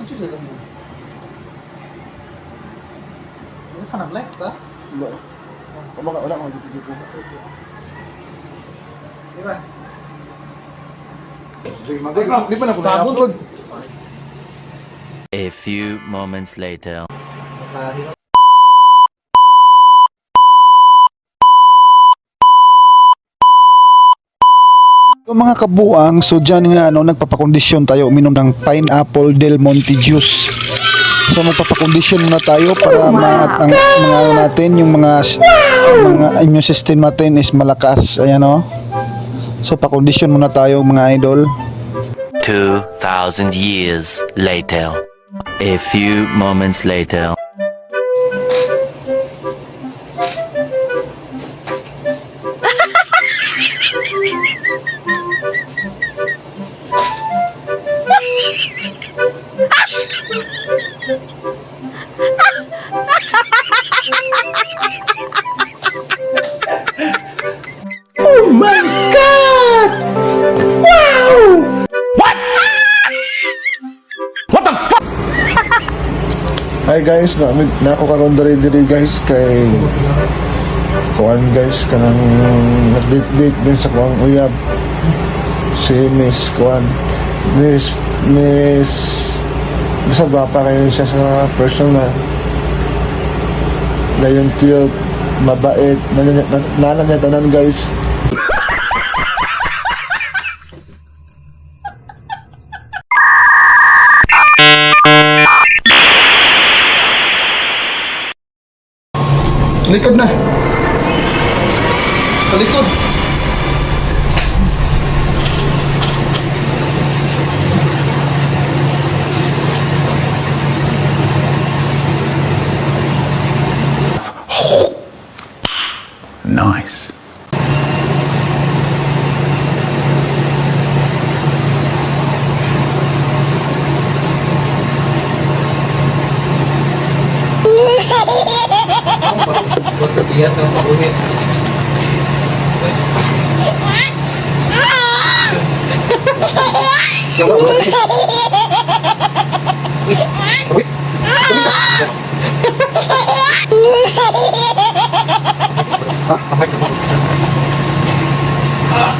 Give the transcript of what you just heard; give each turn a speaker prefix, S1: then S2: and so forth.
S1: Ano siya lang mo? Ano sa nang life ka?
S2: Wala. Wala akong dito.
S1: Di ba?
S2: Di ba na ako na-upload?
S3: A few moments later.
S2: So mga kabuang, so dyan nga nagpapakondisyon tayo uminom ng pineapple del Monte juice. So magpapakondisyon muna tayo para ang mga natin, yung mga immune system natin is malakas. Ayan o. So pakondisyon muna tayo mga idol.
S3: 2,000 years later. A few moments later.
S4: Oh my God! Wow! What the fuck?
S2: Hi guys, na ako karon diri guys kay kuan guys kanang nag-date din sa kuang uyab si Miss kuan Miss basta gwapa kayo siya sa personal dayon cute mabait nanan niya tanan guys. Likod na. Talikod.
S4: Nice.
S1: Buat kegiatan ng pag-ulit. Siapa buat ini? Wih, apa itu? Hah?